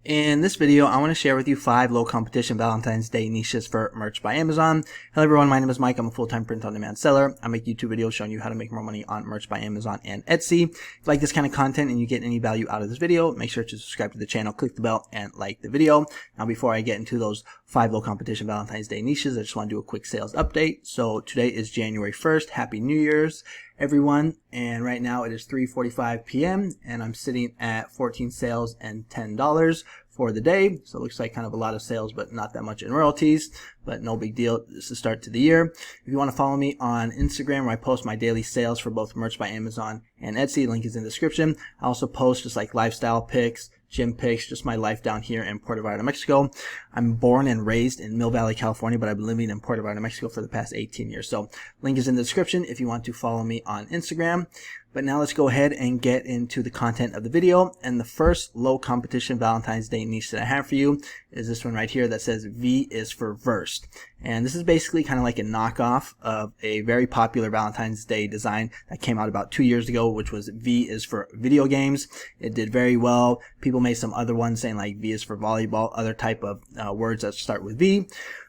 In this video, I want to share with you 5 low competition Valentine's Day niches for merch by Amazon. Hello everyone, my name is Mike. I'm a full-time print-on-demand seller. I make YouTube videos showing you how to make more money on merch by Amazon and Etsy. If you like this kind of content and you get any value out of this video, make sure to subscribe to the channel, click the bell, and like the video. Now before I get into those 5 low competition Valentine's Day niches, I just want to do a quick sales update. So today is January 1st. Happy New Year's, everyone. And right now it is 3:45 p.m. and I'm sitting at 14 sales and $10 for the day. So it looks like kind of a lot of sales, but not that much in royalties, but no big deal. This is the start to the year. If you want to follow me on Instagram, where I post my daily sales for both merch by Amazon and Etsy, link is in the description. I also post just like lifestyle pics, gym pics, just my life down here in Puerto Vallarta, Mexico. I'm born and raised in Mill Valley, California, but I've been living in Puerto Vallarta, Mexico for the past 18 years. So link is in the description if you want to follow me on Instagram. But now let's go ahead and get into the content of the video. And the first low competition Valentine's Day niche that I have for you is this one right here that says V is for Versed. And this is basically kind of like a knockoff of a very popular Valentine's Day design that came out about 2 years ago, which was V is for video games. It did very well. People made some other ones saying like V is for volleyball, other type of words that start with V.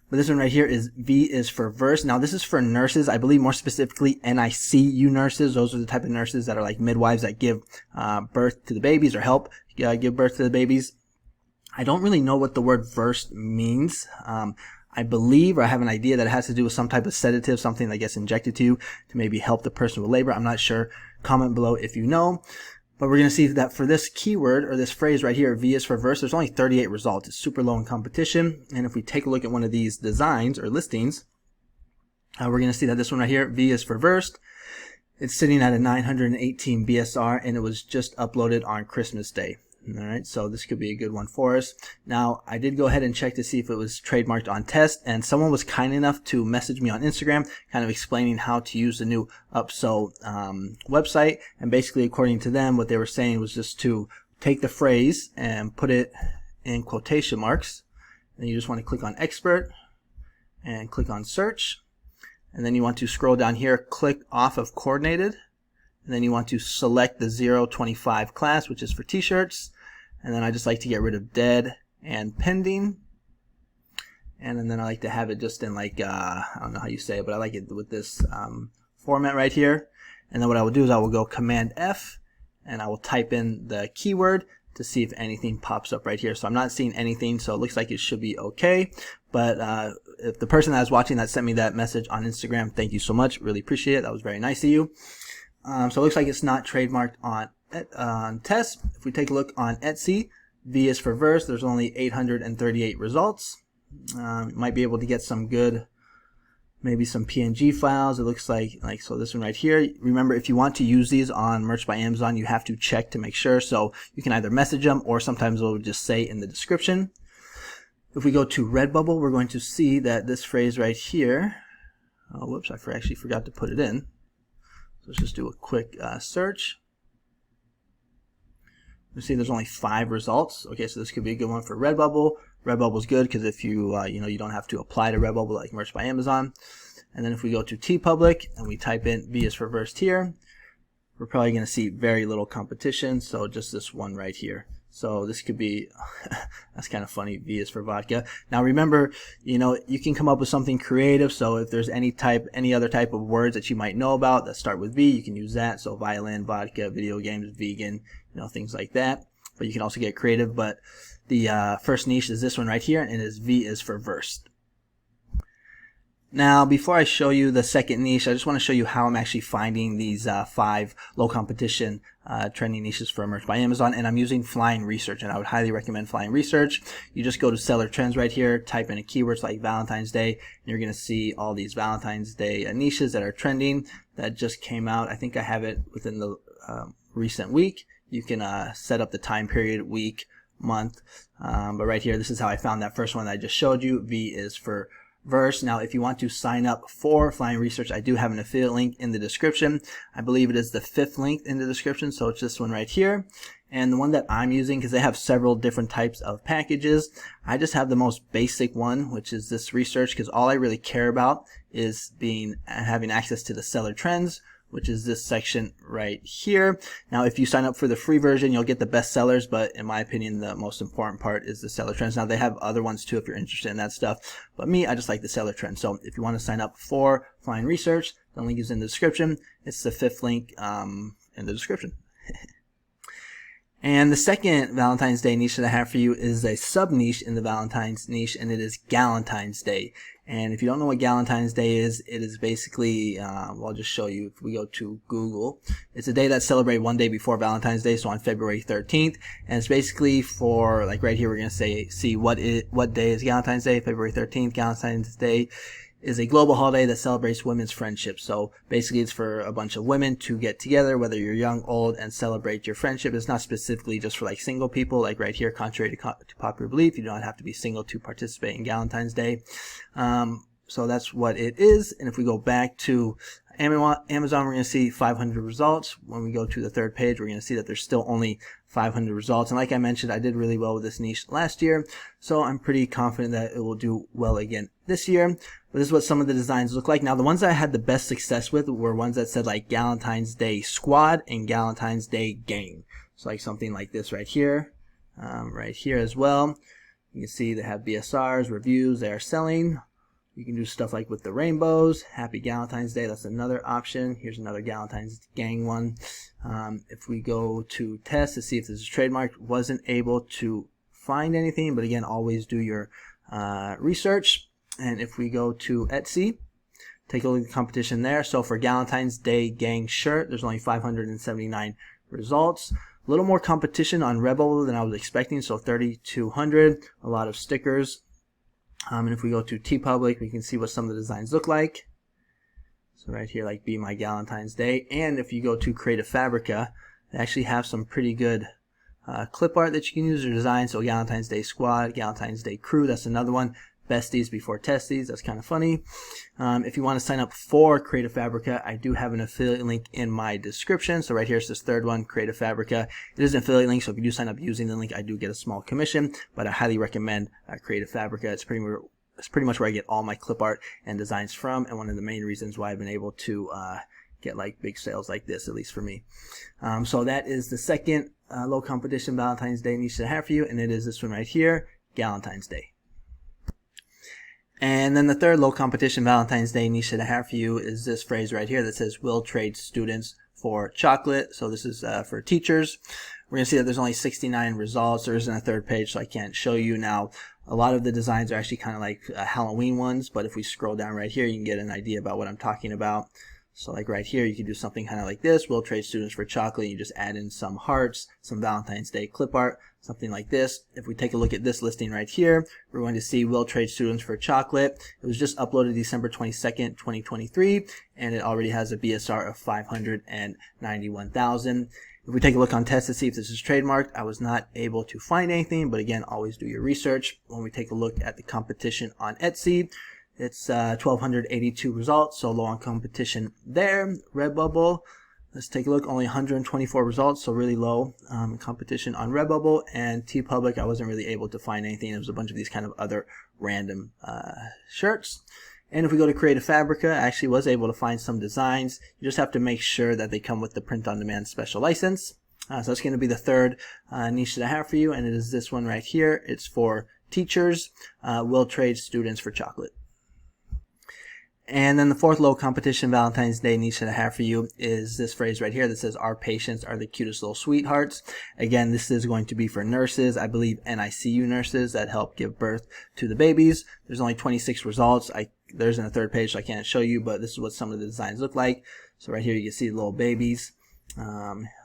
But this one right here is V is for Verse. Now this is for nurses, I believe more specifically NICU nurses. Those are the type of nurses that are like midwives that give birth to the babies or help give birth to the babies. I don't really know what the word versed means. I believe, or I have an idea that it has to do with some type of sedative, something that gets injected to you to maybe help the person with labor. I'm not sure. Comment below if you know. But we're going to see that for this keyword or this phrase right here, V is for Verse, there's only 38 results. It's super low in competition. And if we take a look at one of these designs or listings, we're going to see that this one right here, V is for Versed, it's sitting at a 918 BSR and it was just uploaded on Christmas Day. All right, so this could be a good one for us. Now, I did go ahead and check to see if it was trademarked on test, and someone was kind enough to message me on Instagram, kind of explaining how to use the new Upso website. And basically, according to them, what they were saying was just to take the phrase and put it in quotation marks. And you just want to click on Expert and click on Search. And then you want to scroll down here, click off of Coordinated. And then you want to select the 025 class, which is for t-shirts. And then I just like to get rid of dead and pending. And then I like to have it just in like, I don't know how you say it, but I like it with this format right here. And then what I will do is I will go Command F and I will type in the keyword to see if anything pops up right here. So I'm not seeing anything, so it looks like it should be okay. But if the person that was watching that sent me that message on Instagram, thank you so much. Really appreciate it. That was very nice of you. So it looks like it's not trademarked on test. If we take a look on Etsy, V is for Verse, there's only 838 results. You might be able to get some good, maybe some PNG files. It looks like so this one right here. Remember, if you want to use these on Merch by Amazon, you have to check to make sure. So you can either message them or sometimes it'll just say in the description. If we go to Redbubble, we're going to see that this phrase right here, oh, whoops, I actually forgot to put it in. So let's just do a quick search. You see there's only 5 results. Okay, so this could be a good one for Redbubble. Redbubble is good because if you you don't have to apply to Redbubble like Merch by Amazon. And then if we go to TeePublic and we type in V is for Versed here, we're probably going to see very little competition. So just this one right here. So this could be, that's kind of funny, V is for vodka. Now remember, you can come up with something creative. So if there's any other type of words that you might know about that start with V, you can use that. So violin, vodka, video games, vegan, things like that. But you can also get creative. But the first niche is this one right here, and it is V is for Versed. Now, before I show you the second niche, I just want to show you how I'm actually finding these 5 low competition trending niches for Merch by Amazon, and I'm using Flying Research, and I would highly recommend Flying Research. You just go to Seller Trends right here, type in a keywords like Valentine's Day, and you're going to see all these Valentine's Day niches that are trending that just came out. I think I have it within the recent week. You can set up the time period, week, month, but right here, this is how I found that first one that I just showed you. V is for Verse. Now, if you want to sign up for Flying Research, I do have an affiliate link in the description. I believe it is the 5th link in the description, so it's this one right here. And the one that I'm using, because they have several different types of packages, I just have the most basic one, which is this research, because all I really care about is having access to the seller trends, which is this section right here. Now, if you sign up for the free version, you'll get the best sellers, but in my opinion, the most important part is the seller trends. Now, they have other ones too if you're interested in that stuff, but me, I just like the seller trends. So if you want to sign up for Flying Research, the link is in the description. It's the 5th link in the description. And the second Valentine's Day niche that I have for you is a sub-niche in the Valentine's niche, and it is Galentine's Day. And if you don't know what Galentine's Day is, it is basically, well, I'll just show you. If we go to Google, it's a day that's celebrated one day before Valentine's Day, so on February 13th. And it's basically for, like right here, we're going to see what day is Galentine's Day, February 13th. Galentine's Day is a global holiday that celebrates women's friendship. So basically it's for a bunch of women to get together, whether you're young, old, and celebrate your friendship. It's not specifically just for like single people, like right here, contrary to popular belief. You don't have to be single to participate in Galentine's Day. So that's what it is. And if we go back to Amazon, we're going to see 500 results. When we go to the third page, we're going to see that there's still only 500 results. And like I mentioned, I did really well with this niche last year, so I'm pretty confident that it will do well again this year. But this is what some of the designs look like. Now, the ones that I had the best success with were ones that said like Galentine's Day Squad and Galentine's Day Gang. So like something like this right here as well. You can see they have BSRs, reviews, they are selling. You can do stuff like with the rainbows, Happy Galentine's Day, that's another option. Here's another Galentine's Gang one. If we go to test to see if this is trademarked, wasn't able to find anything, but again, always do your research. And if we go to Etsy, take a look at the competition there. So for Galentine's Day Gang shirt, there's only 579 results. A little more competition on Redbubble than I was expecting, so 3,200, a lot of stickers. And if we go to TeePublic, we can see what some of the designs look like. So right here, like Be My Galentine's Day. And if you go to Creative Fabrica, they actually have some pretty good clip art that you can use or design. So Galentine's Day Squad, Galentine's Day Crew, that's another one. Besties before testies, that's kind of funny. If you want to sign up for Creative Fabrica, I do have an affiliate link in my description. So right here is this third one, Creative Fabrica. It is an affiliate link, so if you do sign up using the link, I do get a small commission, but I highly recommend Creative Fabrica. It's pretty much where I get all my clip art and designs from, and one of the main reasons why I've been able to get like big sales like this, at least for me. So that is the second low competition Valentine's Day niche that I have for you, and it is this one right here, Galentine's Day. And then the third low competition Valentine's Day niche that I have for you is this phrase right here that says, "Will trade students for chocolate." So this is for teachers. We're going to see that there's only 69 results. There isn't a third page, so I can't show you. Now, a lot of the designs are actually kind of like Halloween ones, but if we scroll down right here, you can get an idea about what I'm talking about. So like right here, you can do something kind of like this. Will trade students for chocolate. You just add in some hearts, some Valentine's Day clip art, something like this. If we take a look at this listing right here, we're going to see will trade students for chocolate. It was just uploaded December 22nd, 2023, and it already has a BSR of 591,000. If we take a look on test to see if this is trademarked, I was not able to find anything, but again, always do your research. When we take a look at the competition on Etsy, it's 1,282 results, so low on competition there. Redbubble, let's take a look, only 124 results, so really low competition on Redbubble. And TeePublic, I wasn't really able to find anything. It was a bunch of these kind of other random shirts. And if we go to Creative Fabrica, I actually was able to find some designs. You just have to make sure that they come with the print-on-demand special license. So that's going to be the third niche that I have for you, and it is this one right here. It's for teachers. Will trade students for chocolate. And then the fourth low competition Valentine's Day niche that I have for you is this phrase right here that says, "Our patients are the cutest little sweethearts." Again, this is going to be for nurses, I believe NICU nurses that help give birth to the babies. There's only 26 results. There isn't a third page, so I can't show you, but this is what some of the designs look like. So right here you can see the little babies,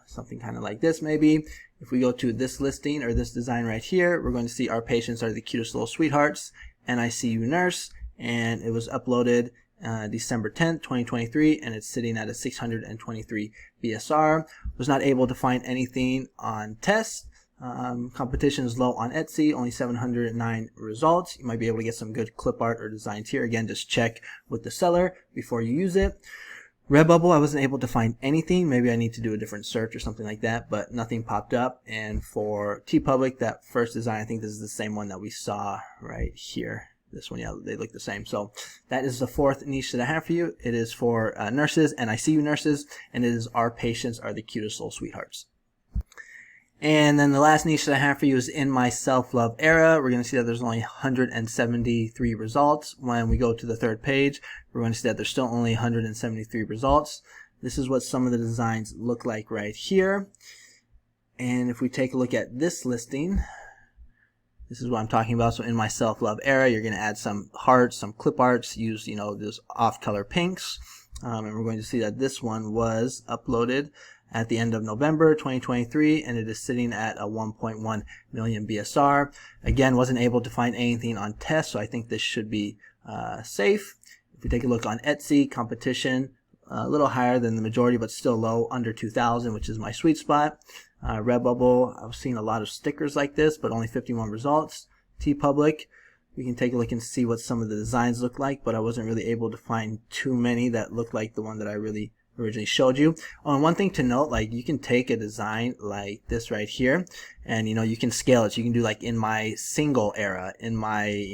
something kind of like this maybe. If we go to this listing or this design right here, we're going to see "Our patients are the cutest little sweethearts," NICU nurse, and it was uploaded December 10th, 2023, and it's sitting at a 623 BSR. Was not able to find anything on test. Competition is low on Etsy, only 709 results. You might be able to get some good clip art or designs here. Again, just check with the seller before you use it. Redbubble, I wasn't able to find anything. Maybe I need to do a different search or something like that, but nothing popped up. And for TeePublic, that first design, I think this is the same one that we saw right here. This one, yeah, they look the same. So that is the fourth niche that I have for you. It is for nurses and ICU nurses, and it is Our Patients Are the Cutest Little Sweethearts. And then the last niche that I have for you is In My Self-Love Era. We're going to see that there's only 173 results. When we go to the third page, we're going to see that there's still only 173 results. This is what some of the designs look like right here. And if we take a look at this listing, this is what I'm talking about. So In My Self-Love Era, you're going to add some hearts, some clip arts, use, those off-color pinks. And we're going to see that this one was uploaded at the end of November 2023, and it is sitting at a 1.1 million BSR. Again, wasn't able to find anything on test, so I think this should be safe. If we take a look on Etsy, competition, a little higher than the majority, but still low, under 2,000, which is my sweet spot. Redbubble, I've seen a lot of stickers like this, but only 51 results. TeePublic, we can take a look and see what some of the designs look like, but I wasn't really able to find too many that look like the one that I really originally showed you. Oh, and one thing to note, like, you can take a design like this right here, and you can scale it. So you can do like In My Single Era, in my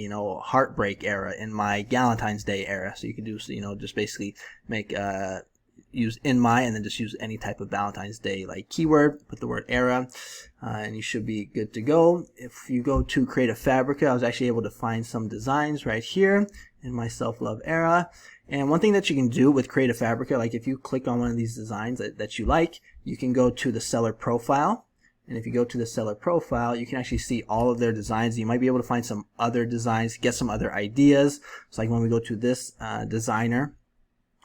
Heartbreak Era, in my Galentine's Day era. So you can do just basically make use In My, and then just use any type of Valentine's Day like keyword, put the word era, and you should be good to go. If you go to Creative Fabrica, I was actually able to find some designs right here in My Self-Love Era. And one thing that you can do with Creative Fabrica, like if you click on one of these designs that you like, you can go to the seller profile. And if you go to the seller profile, you can actually see all of their designs. You might be able to find some other designs, get some other ideas. So like when we go to this designer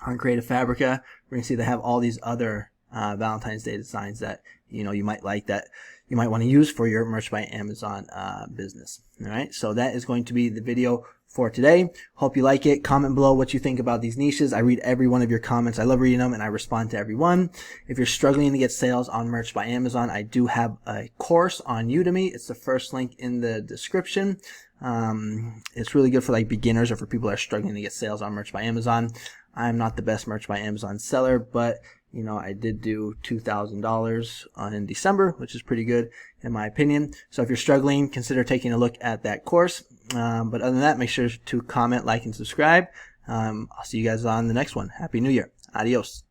on Creative Fabrica, we're going to see they have all these other Valentine's Day designs that you might like, that you might want to use for your Merch by Amazon business. All right, so that is going to be the video for today. Hope you like it. Comment below what you think about these niches. I read every one of your comments. I love reading them, and I respond to every one. If you're struggling to get sales on Merch by Amazon, I do have a course on Udemy. It's the first link in the description. It's really good for like beginners or for people that are struggling to get sales on Merch by Amazon. I'm not the best Merch by Amazon seller, but I did do $2,000 in December, which is pretty good in my opinion. So if you're struggling, consider taking a look at that course. But other than that, make sure to comment, like, and subscribe. I'll see you guys on the next one. Happy New Year. Adios.